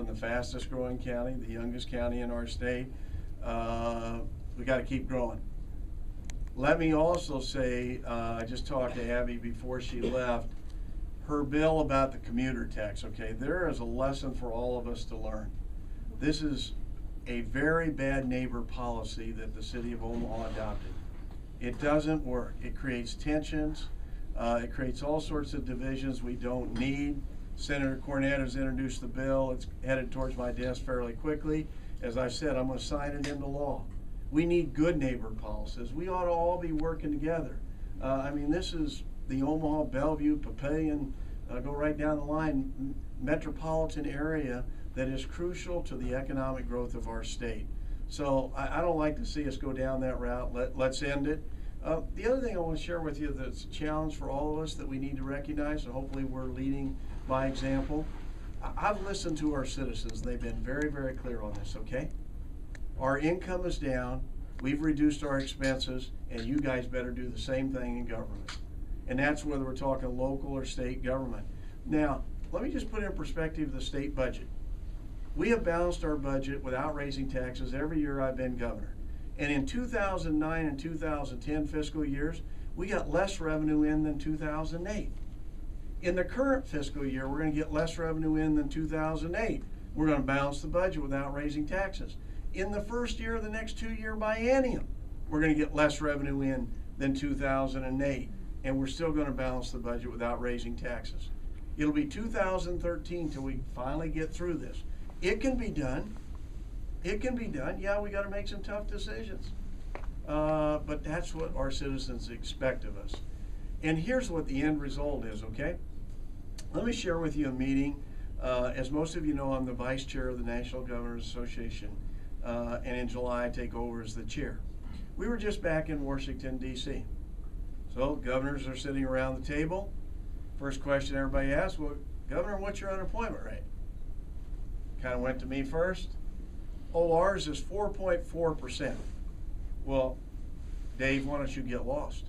the fastest growing county, the youngest county in our state. We got to keep growing. Let me also say, I just talked to Abby before she left, her bill about the commuter tax, okay, there is a lesson for all of us to learn. This is a very bad neighbor policy that the city of Omaha adopted. It doesn't work. It creates tensions. It creates all sorts of divisions we don't need. Senator Cornett has introduced the bill. It's headed towards my desk fairly quickly. As I said, I'm going to sign it into law. We need good neighbor policies. We ought to all be working together. I mean, this is the Omaha, Bellevue, Papillion, go right down the line, metropolitan area that is crucial to the economic growth of our state. So I don't like to see us go down that route. Let's end it. The other thing I want to share with you that's a challenge for all of us that we need to recognize, and hopefully we're leading by example. I've listened to our citizens. They've been very, very clear on this, okay? Our income is down. We've reduced our expenses, and you guys better do the same thing in government. And that's whether we're talking local or state government. Now, let me just put in perspective the state budget. We have balanced our budget without raising taxes every year I've been governor. And in 2009 and 2010 fiscal years, we got less revenue in than 2008. In the current fiscal year, we're going to get less revenue in than 2008. We're going to balance the budget without raising taxes. In the first year of the next 2-year biennium, we're going to get less revenue in than 2008. And we're still going to balance the budget without raising taxes. It'll be 2013 till we finally get through this. It can be done. It can be done. Yeah, we got to make some tough decisions. But that's what our citizens expect of us. And here's what the end result is, okay? Let me share with you a meeting. As most of you know, I'm the vice chair of the National Governors Association. And in July, I take over as the chair. We were just back in Washington, D.C. So governors are sitting around the table. First question everybody asks, well, Governor, what's your unemployment rate? Kind of went to me first. Oh, ours is 4.4%. Well, Dave, why don't you get lost?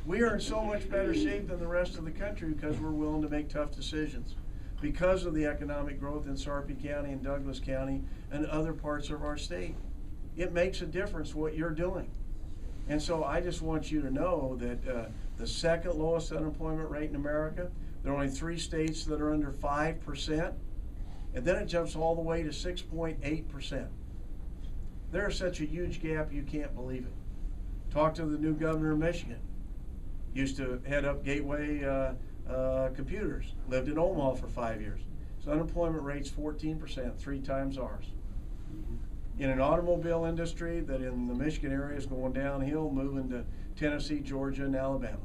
We are in so much better shape than the rest of the country because we're willing to make tough decisions. Because of the economic growth in Sarpy County and Douglas County and other parts of our state. It makes a difference what you're doing. And so I just want you to know that the second lowest unemployment rate in America, there are only 3 states that are under 5%, and then it jumps all the way to 6.8%. There is such a huge gap, you can't believe it. Talk to the new governor of Michigan. Used to head up Gateway Computers, lived in Omaha for 5 years. His unemployment rate's 14%, 3 times ours. In an automobile industry that in the Michigan area is going downhill, moving to Tennessee, Georgia, and Alabama.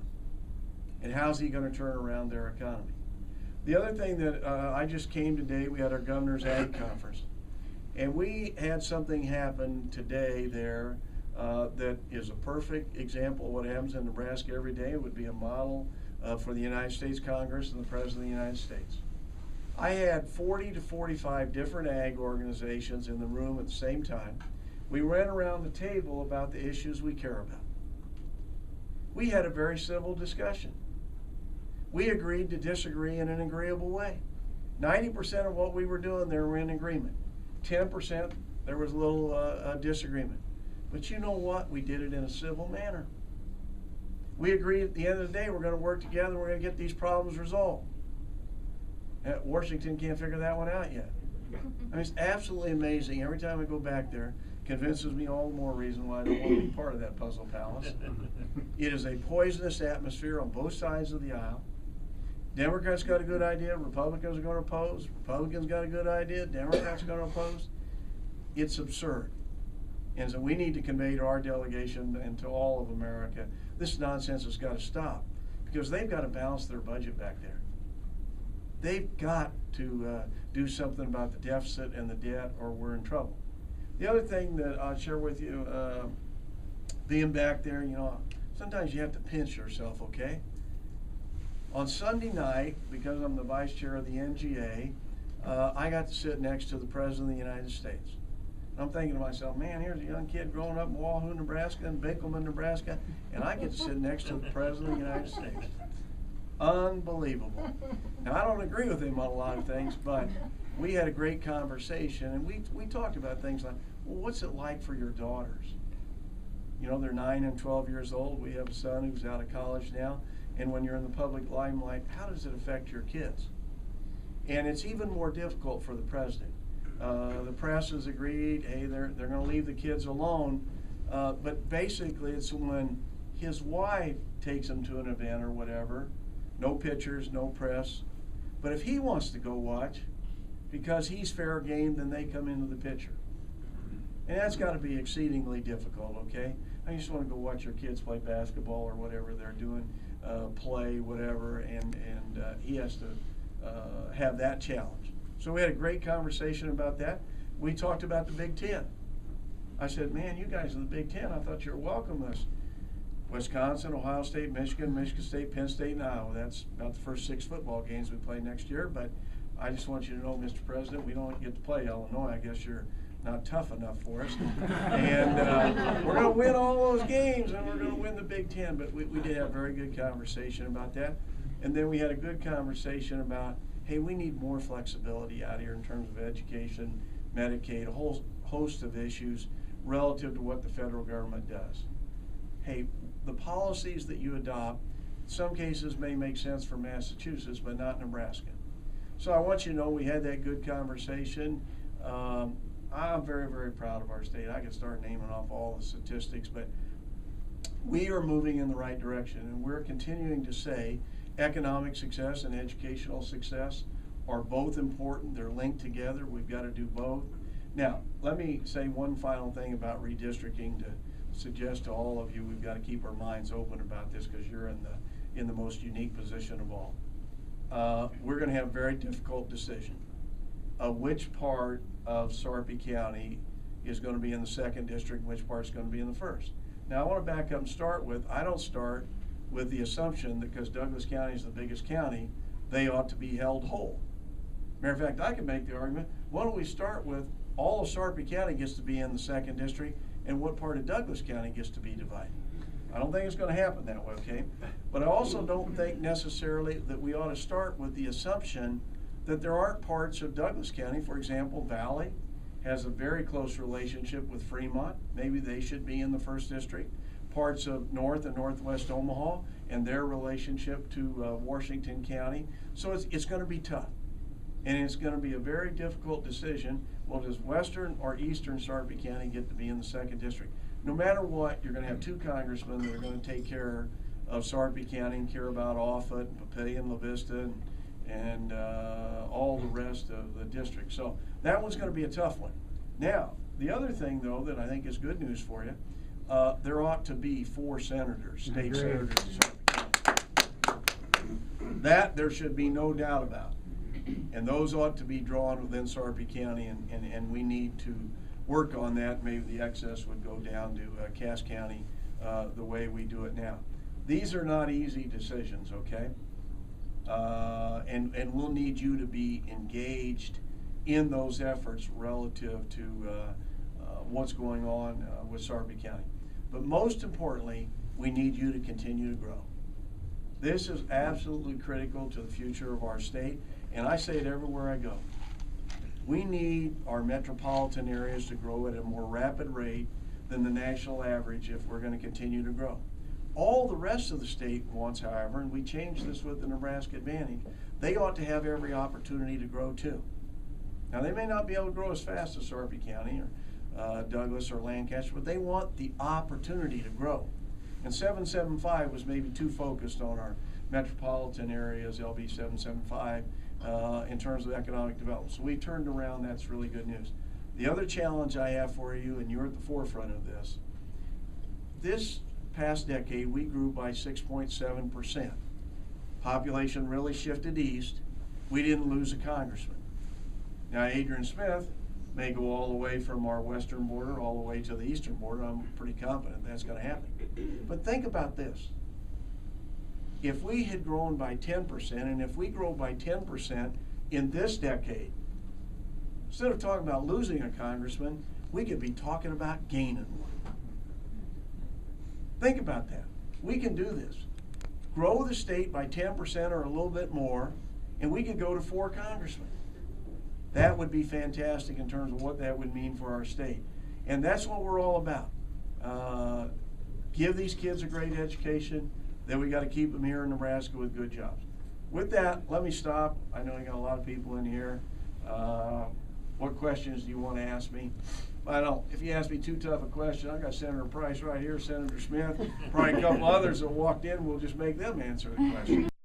And how's he going to turn around their economy? The other thing that I just came today, we had our Governor's Ag Conference. And we had something happen today there that is a perfect example of what happens in Nebraska every day. It would be a model for the United States Congress and the President of the United States. I had 40 to 45 different ag organizations in the room at the same time. We ran around the table about the issues we care about. We had a very civil discussion. We agreed to disagree in an agreeable way. 90% of what we were doing there were in agreement. 10% there was a little disagreement. But you know what? We did it in a civil manner. We agreed at the end of the day we're going to work together, we're going to get these problems resolved. Washington can't figure that one out yet. I mean, it's absolutely amazing. Every time I go back there, convinces me all the more reason why I don't want to be part of that puzzle palace. It is a poisonous atmosphere on both sides of the aisle. Democrats got a good idea, Republicans are going to oppose. Republicans got a good idea, Democrats are going to oppose. It's absurd. And so we need to convey to our delegation and to all of America, this nonsense has got to stop because they've got to balance their budget back there. They've got to do something about the deficit and the debt or we're in trouble. The other thing that I'll share with you, being back there, you know, sometimes you have to pinch yourself, okay? On Sunday night, because I'm the vice chair of the NGA, I got to sit next to the President of the United States. I'm thinking to myself, man, here's a young kid growing up in Wahoo, Nebraska and Binkelman, Nebraska, and I get to sit next to the President of the United States. Unbelievable. Now, I don't agree with him on a lot of things, but we had a great conversation, and we talked about things like, well, what's it like for your daughters? You know, they're 9 and 12 years old. We have a son who's out of college now, and when you're in the public limelight, how does it affect your kids? And it's even more difficult for the president. The press has agreed, hey, they're going to leave the kids alone, but basically it's when his wife takes him to an event or whatever, no pictures, no press, but if he wants to go watch, because he's fair game, then they come into the picture. And that's got to be exceedingly difficult, okay? I just want to go watch your kids play basketball or whatever they're doing, play, whatever, and he has to have that challenge. So we had a great conversation about that. We talked about the Big Ten. I said, man, you guys in the Big Ten, I thought you were welcome us. Wisconsin, Ohio State, Michigan, Michigan State, Penn State, and Iowa. That's about the first 6 football games we play next year, but I just want you to know, Mr. President, we don't get to play Illinois. I guess you're not tough enough for us. And we're going to win all those games, and we're going to win the Big Ten. But we did have a very good conversation about that. And then we had a good conversation about, hey, we need more flexibility out here in terms of education, Medicaid, a whole host of issues relative to what the federal government does. Hey, the policies that you adopt, in some cases may make sense for Massachusetts, but not Nebraska. So I want you to know we had that good conversation. I'm very, very proud of our state. I could start naming off all the statistics, but we are moving in the right direction, and we're continuing to say economic success and educational success are both important. They're linked together. We've got to do both. Now, let me say one final thing about redistricting to suggest to all of you we've got to keep our minds open about this, because you're in the most unique position of all. We're going to have a very difficult decision of which part of Sarpy County is going to be in the 2nd district and which part is going to be in the 1st. Now, I want to back up and start with, I don't start with the assumption that because Douglas County is the biggest county, they ought to be held whole. Matter of fact, I can make the argument, why don't we start with all of Sarpy County gets to be in the 2nd district, and what part of Douglas County gets to be divided. I don't think it's going to happen that way, okay? But I also don't think necessarily that we ought to start with the assumption that there aren't parts of Douglas County, for example, Valley has a very close relationship with Fremont. Maybe they should be in the 1st district. Parts of North and Northwest Omaha and their relationship to Washington County. So it's going to be tough. And it's going to be a very difficult decision. Well, does Western or Eastern Sarpy County get to be in the 2nd district? No matter what, you're going to have 2 congressmen that are going to take care of Sarpy County and care about Offutt, Papillion, La Vista, and all the rest of the district. So that one's going to be a tough one. Now, the other thing, though, that I think is good news for you, there ought to be 4 senators, state senators in Sarpy County. That there should be no doubt about. And those ought to be drawn within Sarpy County, and we need to work on that. Maybe the excess would go down to Cass County the way we do it now. These are not easy decisions, okay? And we'll need you to be engaged in those efforts relative to what's going on with Sarpy County. But most importantly, we need you to continue to grow. This is absolutely critical to the future of our state, and I say it everywhere I go. We need our metropolitan areas to grow at a more rapid rate than the national average if we're going to continue to grow. All the rest of the state wants, however, and we changed this with the Nebraska Advantage, they ought to have every opportunity to grow too. Now, they may not be able to grow as fast as Sarpy County or Douglas or Lancaster, but they want the opportunity to grow. And 775 was maybe too focused on our metropolitan areas, LB 775, in terms of economic development. So we turned around. That's really good news. The other challenge I have for you, and you're at the forefront of this past decade, we grew by 6.7%. Population really shifted east. We didn't lose a congressman. Now, Adrian Smith may go all the way from our western border all the way to the eastern border. I'm pretty confident that's going to happen. But think about this. If we had grown by 10%, and if we grow by 10% in this decade, instead of talking about losing a congressman, we could be talking about gaining one. Think about that. We can do this. grow the state by 10% or a little bit more, and we could go to 4 congressmen. That would be fantastic in terms of what that would mean for our state. And that's what we're all about. Give these kids a great education, then we got to keep them here in Nebraska with good jobs. With that, let me stop. I know you got a lot of people in here. What questions do you want to ask me? I don't. If you ask me too tough a question, I got Senator Price right here, Senator Smith, probably a couple others that walked in. We'll just make them answer the question.